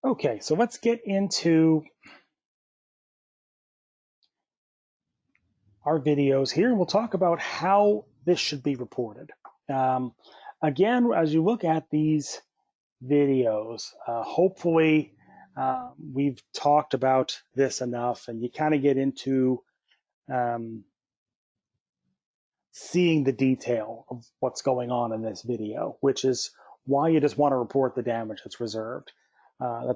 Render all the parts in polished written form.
Okay, so let's get into our videos here, and we'll talk about how this should be reported. Again, as you look at these videos, hopefully we've talked about this enough, and you kind of get into seeing the detail of what's going on in this video, which is why you just want to report the damage that's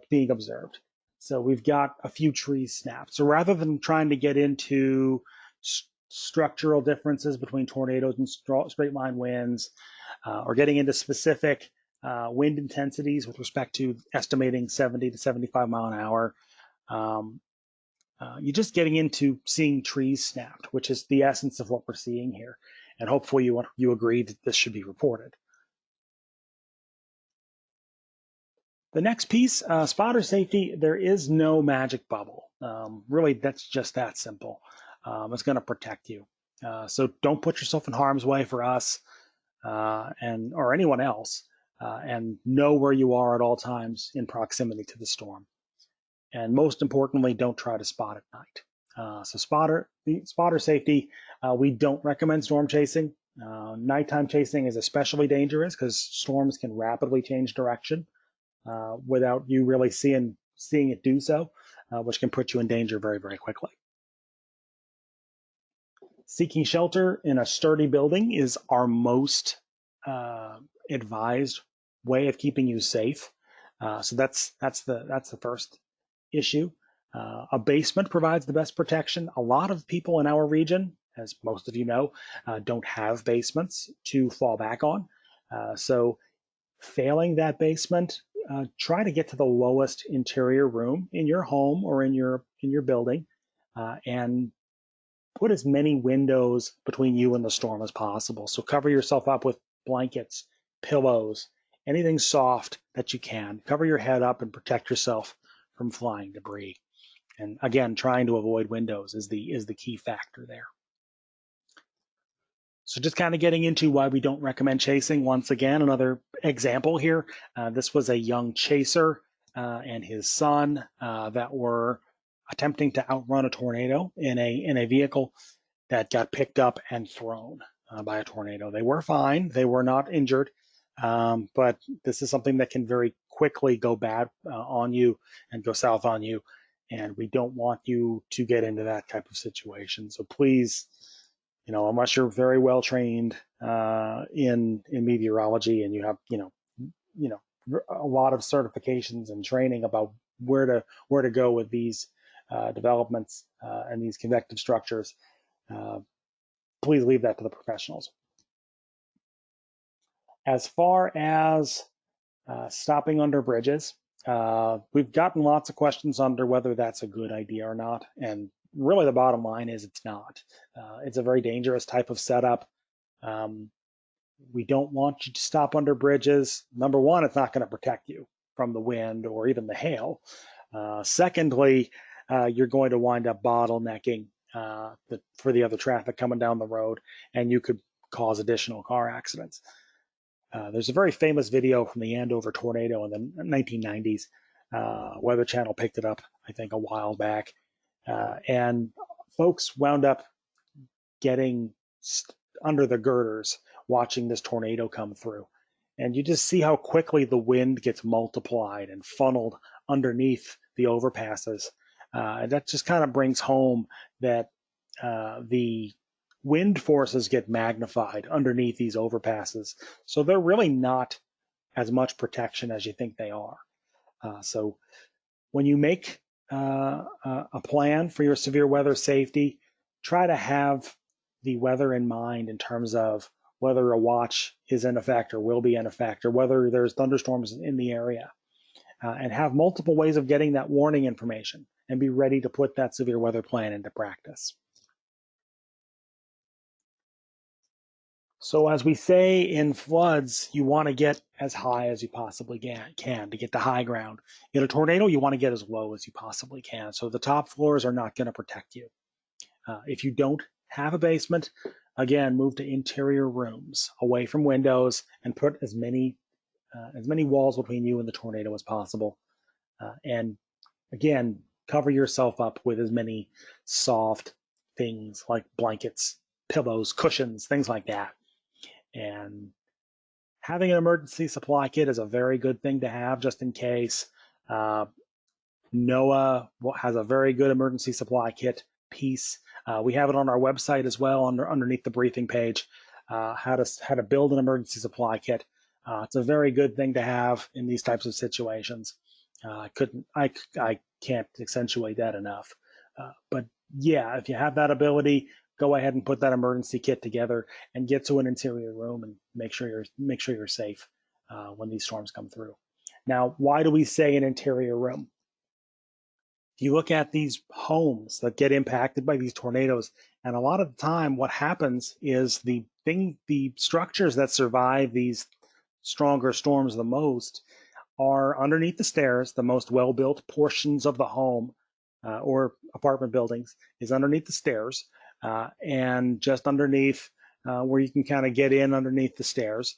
being observed. So we've got a few trees snapped. So rather than trying to get into structural differences between tornadoes and straight line winds, or getting into specific wind intensities with respect to estimating 70 to 75 mile an hour, you're just getting into seeing trees snapped, which is the essence of what we're seeing here. And hopefully you agree that this should be reported. The next piece, spotter safety, there is no magic bubble. Really, that's just that simple. It's going to protect you. So don't put yourself in harm's way for us or anyone else, and know where you are at all times in proximity to the storm. And most importantly, don't try to spot at night. So spotter safety, we don't recommend storm chasing. Nighttime chasing is especially dangerous because storms can rapidly change direction without you really seeing it do so, which can put you in danger very, very quickly. Seeking shelter in a sturdy building is our most advised way of keeping you safe. So that's the first issue. A basement provides the best protection. A lot of people in our region, as most of you know, don't have basements to fall back on. So failing that basement, try to get to the lowest interior room in your home or in your building, and put as many windows between you and the storm as possible. So cover yourself up with blankets, pillows, anything soft that you can. Cover your head up and protect yourself from flying debris. And again, trying to avoid windows is the key factor there. So just kind of getting into why we don't recommend chasing. Once again, another example here. This was a young chaser and his son that were attempting to outrun a tornado in a vehicle that got picked up and thrown by a tornado. They were fine. They were not injured. But this is something that can very quickly go bad on you and go south on you. And we don't want you to get into that type of situation. So please, unless you're very well trained in meteorology and you have, a lot of certifications and training about where to go with these developments and these convective structures, please leave that to the professionals. As far as stopping under bridges, we've gotten lots of questions under whether that's a good idea or not. And really the bottom line is it's not. It's a very dangerous type of setup. We don't want you to stop under bridges. Number one, it's not going to protect you from the wind or even the hail. Secondly, you're going to wind up bottlenecking for the other traffic coming down the road, and you could cause additional car accidents. There's a very famous video from the Andover tornado in the 1990s. Weather Channel picked it up, I think, a while back. And folks wound up getting under the girders watching this tornado come through. And you just see how quickly the wind gets multiplied and funneled underneath the overpasses. And that just kind of brings home that the wind forces get magnified underneath these overpasses. So they're really not as much protection as you think they are. So when you make a plan for your severe weather safety, try to have the weather in mind in terms of whether a watch is in effect or will be in effect, or whether there's thunderstorms in the area, and have multiple ways of getting that warning information and be ready to put that severe weather plan into practice. So as we say in floods, you want to get as high as you possibly can to get the high ground. In a tornado, you want to get as low as you possibly can. So the top floors are not going to protect you. If you don't have a basement, again, move to interior rooms away from windows and put as many walls between you and the tornado as possible. And again, cover yourself up with as many soft things like blankets, pillows, cushions, things like that. And having an emergency supply kit is a very good thing to have just in case. NOAA has a very good emergency supply kit piece. We have it on our website as well underneath the briefing page, how to build an emergency supply kit. It's a very good thing to have in these types of situations. I can't accentuate that enough. But yeah, if you have that ability, go ahead and put that emergency kit together and get to an interior room and make sure you're safe when these storms come through. Now, why do we say an interior room? If you look at these homes that get impacted by these tornadoes, and a lot of the time what happens is the structures that survive these stronger storms the most are underneath the stairs. The most well-built portions of the home or apartment buildings is underneath the stairs, and just underneath where you can kind of get in underneath the stairs,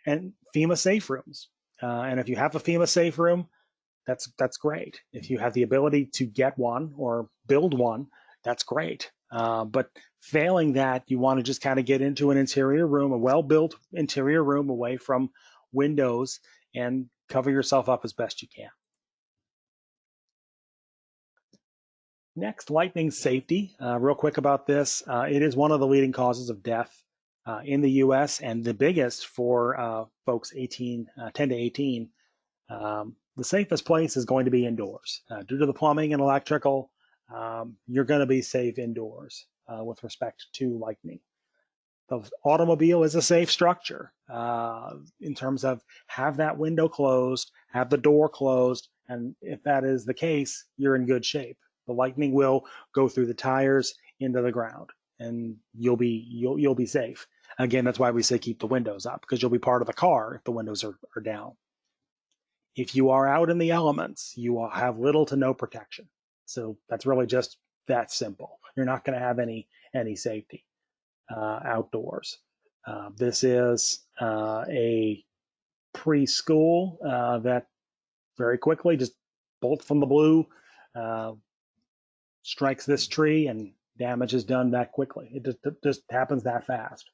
and FEMA safe rooms. And if you have a FEMA safe room, that's great. If you have the ability to get one or build one, that's great. But failing that, you want to just kind of get into an interior room, a well-built interior room away from windows, and cover yourself up as best you can. Next, lightning safety. Real quick about this. It is one of the leading causes of death in the US and the biggest for folks 10 to 18. The safest place is going to be indoors. Due to the plumbing and electrical, you're going to be safe indoors with respect to lightning. The automobile is a safe structure in terms of have that window closed, have the door closed, and if that is the case, you're in good shape. The lightning will go through the tires into the ground, and you'll be safe. Again, that's why we say keep the windows up, because you'll be part of the car if the windows are down. If you are out in the elements, you will have little to no protection. So that's really just that simple. You're not going to have any safety outdoors. This is a preschool that very quickly, just bolt from the blue, strikes this tree and damage is done that quickly. It just happens that fast.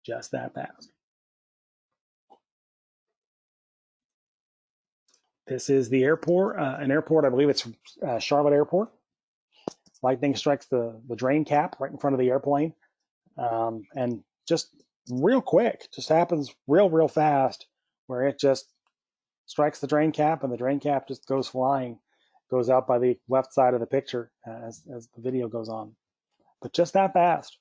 Just that fast. This is the airport, an airport, I believe it's Charlotte Airport. Lightning strikes the drain cap right in front of the airplane, and just real quick, just happens real fast, where it just strikes the drain cap and the drain cap just goes flying, goes out by the left side of the picture as the video goes on. But just that fast.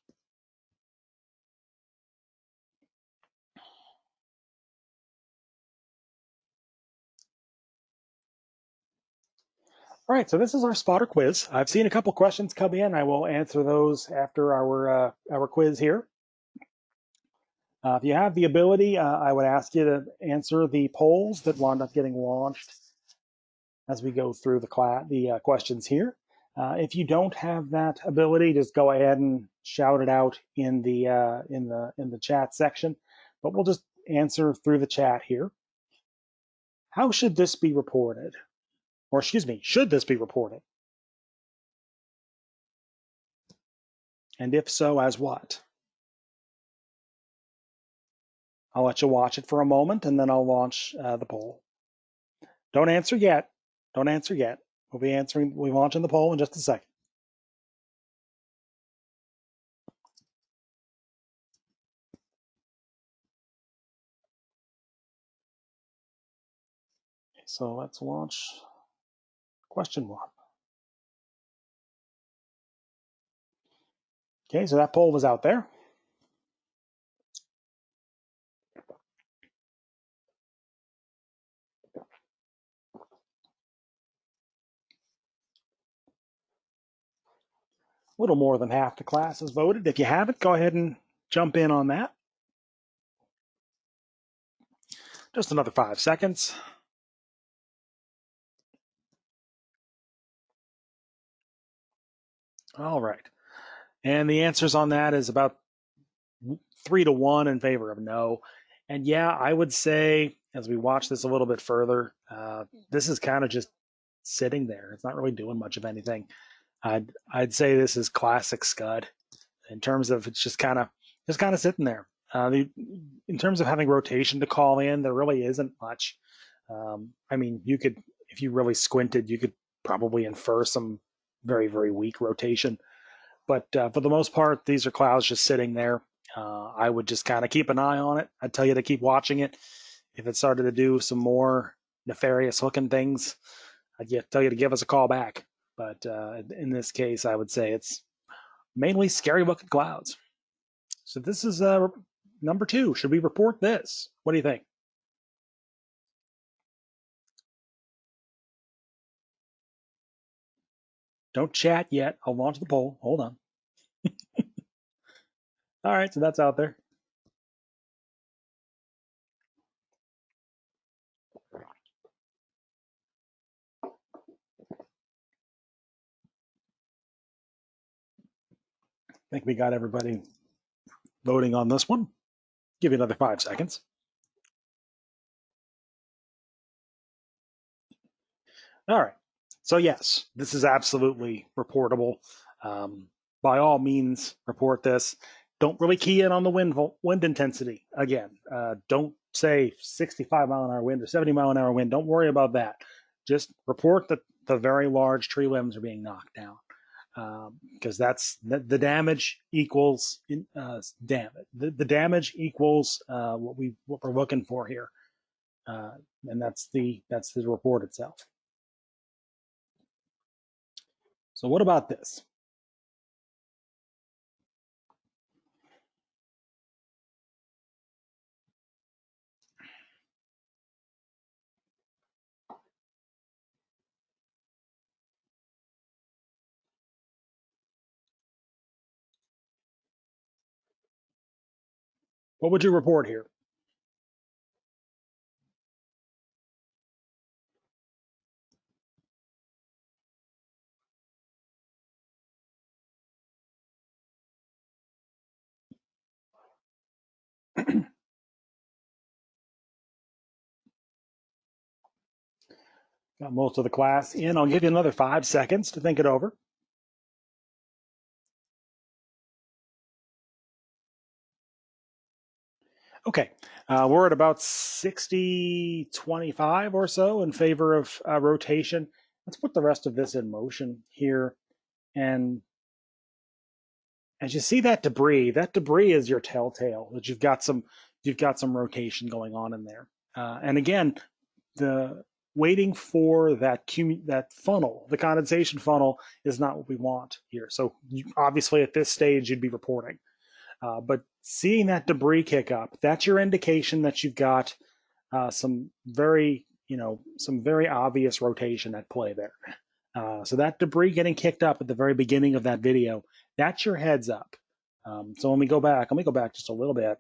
All right, so this is our spotter quiz. I've seen a couple questions come in. I will answer those after our quiz here. If you have the ability, I would ask you to answer the polls that will end up getting launched as we go through the questions here. If you don't have that ability, just go ahead and shout it out in the chat section. But we'll just answer through the chat here. How should this be reported? Or excuse me, should this be reported? And if so, as what? I'll let you watch it for a moment, and then I'll launch the poll. Don't answer yet. Don't answer yet. We'll be launching the poll in just a second. Okay, so let's launch question 1. Okay, so that poll was out there. A little more than half the class has voted. If you haven't, go ahead and jump in on that. Just another 5 seconds. All right. And the answers on that is about 3 to 1 in favor of no. And yeah, I would say as we watch this a little bit further, this is kind of just sitting there. It's not really doing much of anything. I'd say this is classic Scud in terms of it's just kind of sitting there. In terms of having rotation to call in, there really isn't much. I mean, you could, if you really squinted, you could probably infer some very, very weak rotation. But for the most part, these are clouds just sitting there. I would just kind of keep an eye on it. I'd tell you to keep watching it. If it started to do some more nefarious looking things, I'd tell you to give us a call back. But in this case, I would say it's mainly scary looking clouds. So this is number 2. Should we report this? What do you think? Don't chat yet. I'll launch the poll. Hold on. All right, so that's out there. I think we got everybody voting on this one. Give you another 5 seconds. All right. So yes, this is absolutely reportable. By all means, report this. Don't really key in on the wind intensity. Again, don't say 65 mile an hour wind or 70 mile an hour wind. Don't worry about that. Just report that the very large tree limbs are being knocked down. Because that's the damage equals damage. The damage equals what we're looking for here, and that's the report itself. So what about this? What would you report here? Got most of the class in. I'll give you another 5 seconds to think it over. Okay, we're at about 60-25 or so in favor of rotation. Let's put the rest of this in motion here. And as you see that debris is your telltale that you've got some rotation going on in there. And again, the waiting for that funnel, the condensation funnel, is not what we want here. So obviously at this stage you'd be reporting. But seeing that debris kick up, that's your indication that you've got some very obvious rotation at play there. So that debris getting kicked up at the very beginning of that video, that's your heads up. So let me go back just a little bit.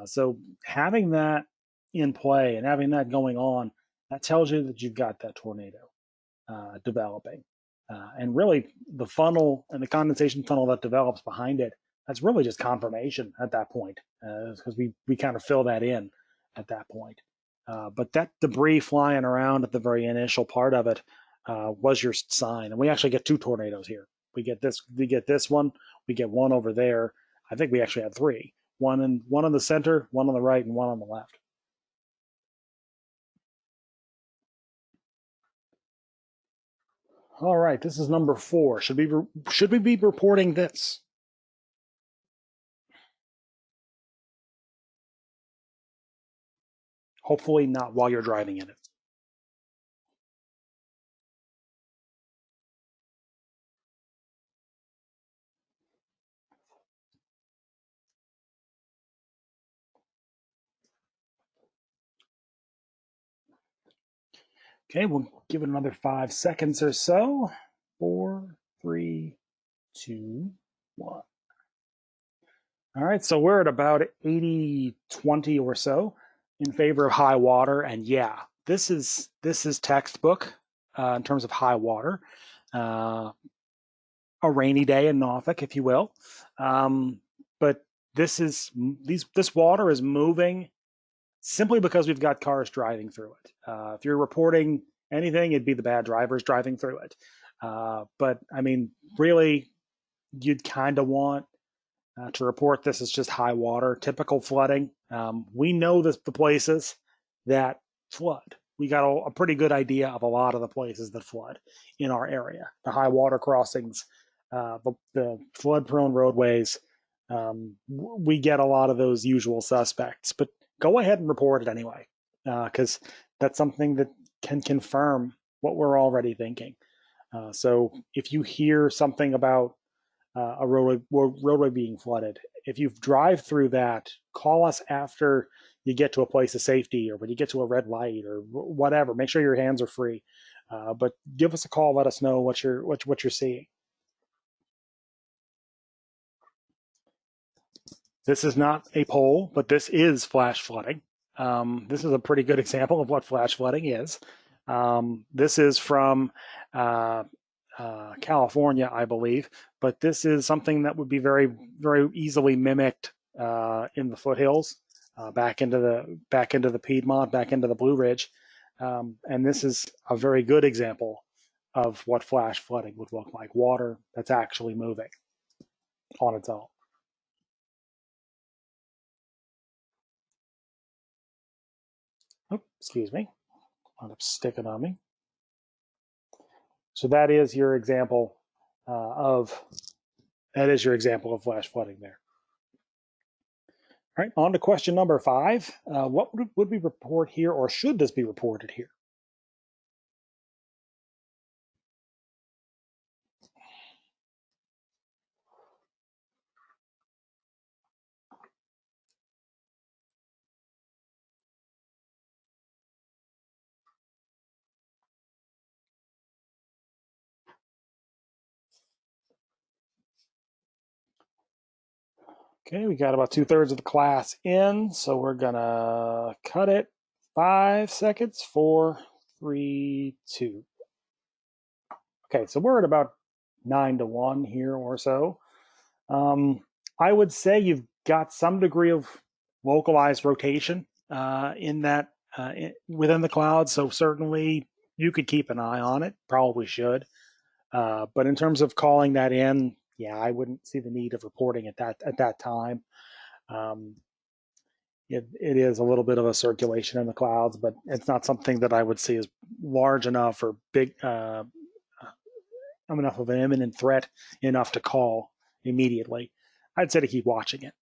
So having that in play and having that going on, that tells you that you've got that tornado developing. And really the funnel and the condensation funnel that develops behind it, that's really just confirmation at that point, because we kind of fill that in at that point. But that debris flying around at the very initial part of it was your sign. And we actually get 2 tornadoes here. We get this one, we get one over there. I think we actually had 3. One in the center, one on the right, and one on the left. All right, this is number 4. Should we be reporting this? Hopefully not while you're driving in it. Okay, we'll give it another 5 seconds or so. 4, 3, 2, 1. All right, so we're at about 80-20 or so in favor of high water. And yeah, this is textbook in terms of high water. A rainy day in Norfolk, if you will. But this water is moving simply because we've got cars driving through it. If you're reporting anything, it'd be the bad drivers driving through it. But I mean, really, you'd kind of want to report this as just high water, typical flooding. We know the places that flood. We got a pretty good idea of a lot of the places that flood in our area. The high water crossings, the flood-prone roadways. We get a lot of those usual suspects, but go ahead and report it anyway, because that's something that can confirm what we're already thinking. So if you hear something about a roadway being flooded, if you drive through that, call us after you get to a place of safety or when you get to a red light or whatever. Make sure your hands are free, but give us a call. Let us know what you're seeing. This is not a poll, but this is flash flooding. This is a pretty good example of what flash flooding is. This is from California, I believe, but this is something that would be very, very easily mimicked in the foothills, back into the Piedmont, back into the Blue Ridge, and this is a very good example of what flash flooding would look like: water that's actually moving on its own. Oh, excuse me, wound up sticking on me. So that is your example of flash flooding there. All right, on to question number 5. What would we report here, or should this be reported here? Okay, we got about 2/3 of the class in, so we're gonna cut it. 5 seconds, 4, 3, 2. Okay, so we're at about 9-1 here or so. I would say you've got some degree of localized rotation in that within the cloud, so certainly you could keep an eye on it, probably should. But in terms of calling that in, yeah, I wouldn't see the need of reporting at that time. It is a little bit of a circulation in the clouds, but it's not something that I would see as large enough or big enough of an imminent threat enough to call immediately. I'd say to keep watching it.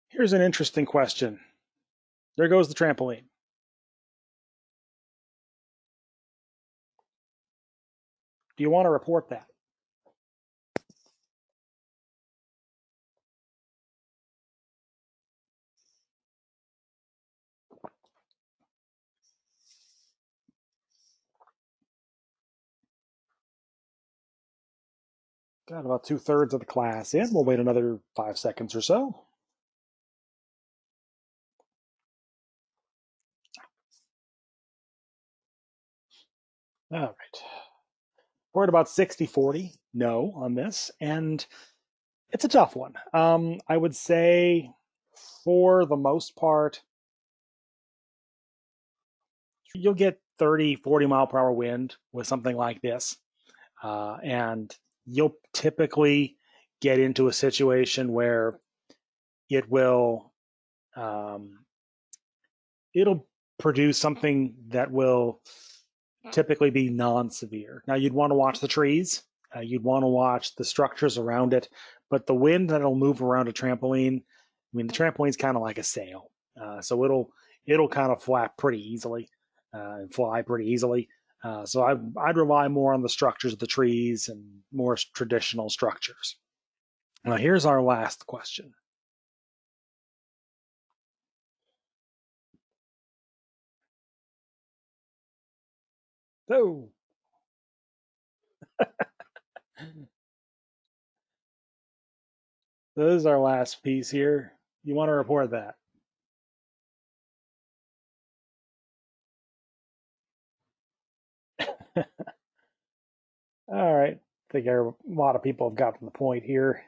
Here's an interesting question. There goes the trampoline. Do you want to report that? Got about 2/3 of the class in. We'll wait another 5 seconds or so. All right. We're at about 60-40 no on this, and it's a tough one. I would say for the most part, you'll get 30, 40 mile per hour wind with something like this. And you'll typically get into a situation where it will, it'll produce something that will typically be non-severe. Now you'd want to watch the trees, you'd want to watch the structures around it, but the wind that'll move around a trampoline, I mean, the trampoline's kind of like a sail, so it'll kind of flap pretty easily and fly pretty easily. So I'd rely more on the structures of the trees and more traditional structures. Now here's our last question. So this is our last piece here. You want to report that? All right. I think a lot of people have gotten the point here.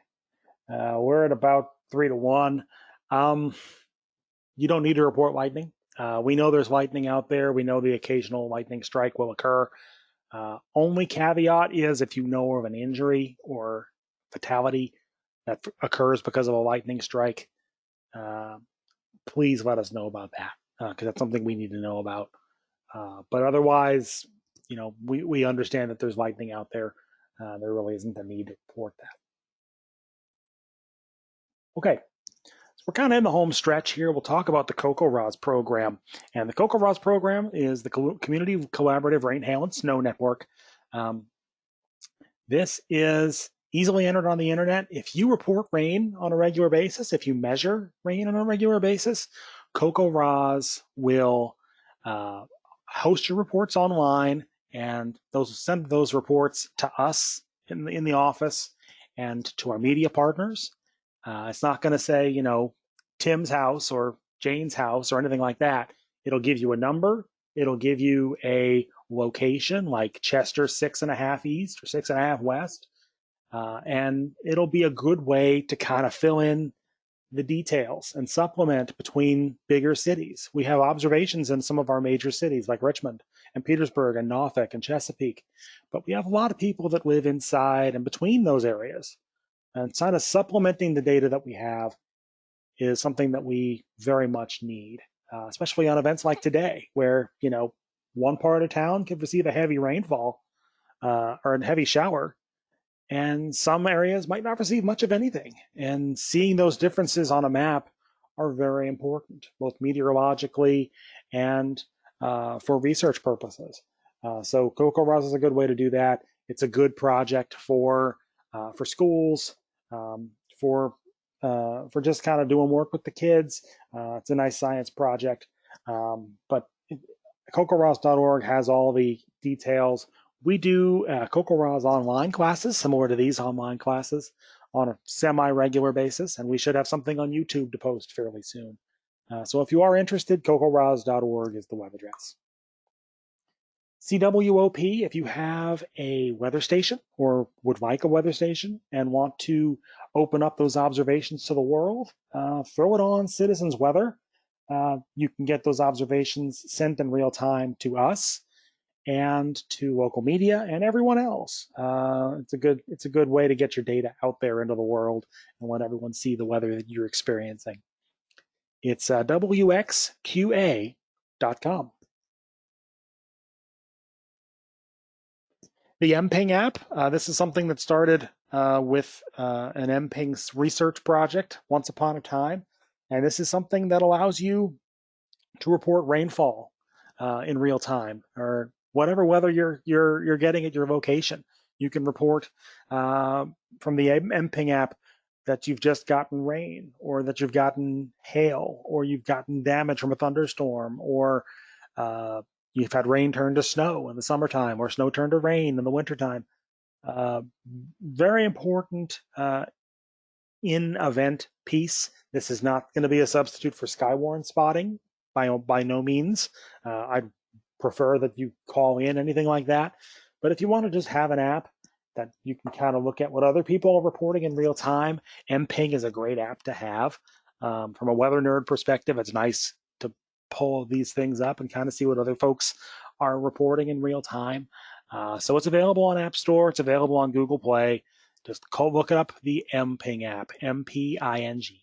We're at about 3-1. You don't need to report lightning. We know there's lightning out there. We know the occasional lightning strike will occur. Only caveat is if you know of an injury or fatality that occurs because of a lightning strike, please let us know about that, because that's something we need to know about. But otherwise, we understand that there's lightning out there. There really isn't a need to report that. Okay, so we're kind of in the home stretch here. We'll talk about the CoCoRaHS program. And the CoCoRaHS program is the Community Collaborative Rain, Hail, and Snow Network. This is easily entered on the internet. If you report rain on a regular basis, if you measure rain on a regular basis, CoCoRaHS will host your reports online, and send those reports to us in the office and to our media partners. It's not going to say, Tim's house or Jane's house or anything like that. It'll give you a number. It'll give you a location like Chester 6.5 East or 6.5 West. And it'll be a good way to kind of fill in the details and supplement between bigger cities. We have observations in some of our major cities like Richmond and Petersburg and Norfolk and Chesapeake, but we have a lot of people that live inside and between those areas. And kind of supplementing the data that we have is something that we very much need, especially on events like today, where one part of town could receive a heavy rainfall or a heavy shower, and some areas might not receive much of anything. And seeing those differences on a map are very important, both meteorologically and for research purposes. So CoCoRaHS is a good way to do that. It's a good project for schools, for just kind of doing work with the kids. It's a nice science project. But CoCoRaHS.org has all the details. We do CoCoRaHS online classes, similar to these online classes, on a semi-regular basis, and we should have something on YouTube to post fairly soon. So if you are interested, CoCoRaHS.org is the web address. CWOP, if you have a weather station or would like a weather station and want to open up those observations to the world, throw it on Citizens Weather. You can get those observations sent in real time to us and to local media and everyone else. It's a good way to get your data out there into the world and let everyone see the weather that you're experiencing. It's WXQA.com. The MPing app, this is something that started with an MPing research project once upon a time. And this is something that allows you to report rainfall in real time, or whatever weather you're getting at your location. You can report from the MPing app that you've just gotten rain, or that you've gotten hail, or you've gotten damage from a thunderstorm, or you've had rain turn to snow in the summertime, or snow turn to rain in the wintertime. Very important in-event piece. This is not going to be a substitute for SKYWARN spotting by no means. I'd prefer that you call in anything like that. But if you want to just have an app that you can kind of look at what other people are reporting in real time, MPing is a great app to have. From a weather nerd perspective, it's nice to pull these things up and kind of see what other folks are reporting in real time. So it's available on App Store. It's available on Google Play. Just look up the MPing app, MPING.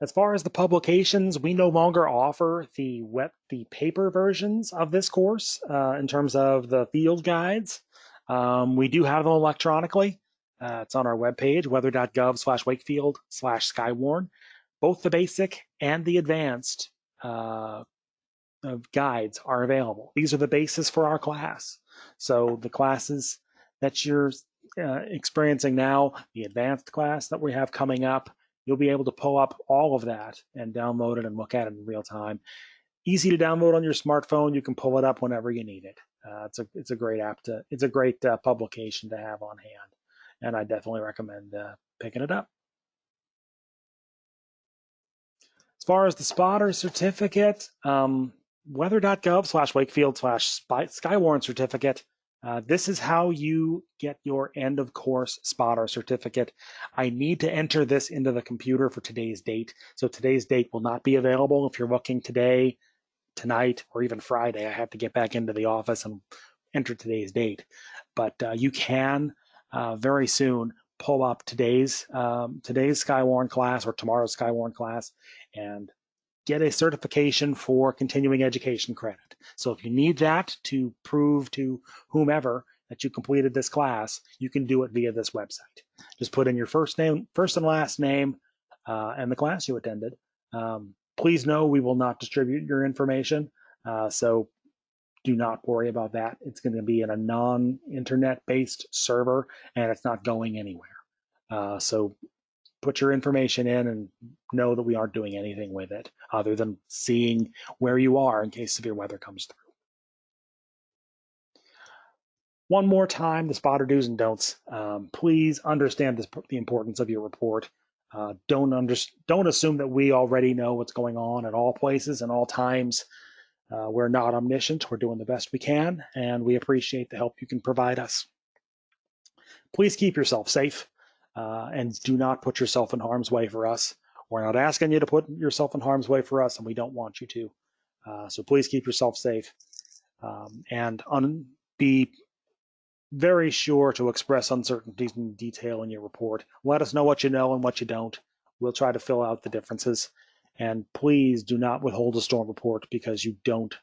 As far as the publications, we no longer offer the paper versions of this course in terms of the field guides. We do have them electronically. It's on our webpage, weather.gov/Wakefield/SKYWARN. Both the basic and the advanced guides are available. These are the basis for our class. So the classes that you're experiencing now, the advanced class that we have coming up, you'll be able to pull up all of that and download it and look at it in real time. Easy to download on your smartphone. You can pull it up whenever you need it. It's a great app it's a great publication to have on hand, and I definitely recommend picking it up. As far as the spotter certificate, weather.gov/Wakefield/SKYWARN certificate This is how you get your end of course spotter certificate. I need to enter this into the computer for today's date. So today's date will not be available if you're looking today, tonight, or even Friday. I have to get back into the office and enter today's date. But you can very soon pull up today's SKYWARN class or tomorrow's SKYWARN class and get a certification for continuing education credit. So if you need that to prove to whomever that you completed this class, you can do it via this website. Just put in your first and last name, and the class you attended. Please know we will not distribute your information, so do not worry about that. It's going to be in a non-internet-based server, and it's not going anywhere. So put your information in and know that we aren't doing anything with it other than seeing where you are in case severe weather comes through. One more time, the spotter do's and don'ts. Please understand the importance of your report. Don't assume that we already know what's going on at all places and all times. We're not omniscient. We're doing the best we can, and we appreciate the help you can provide us. Please keep yourself safe. And do not put yourself in harm's way for us. We're not asking you to put yourself in harm's way for us, and we don't want you to. So please keep yourself safe, and be very sure to express uncertainties in detail in your report. Let us know what you know and what you don't. We'll try to fill out the differences. And please do not withhold a storm report because you don't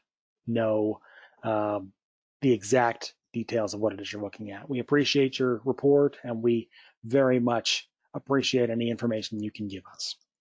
know the exact details of what it is you're looking at. We appreciate your report, and we very much appreciate any information you can give us.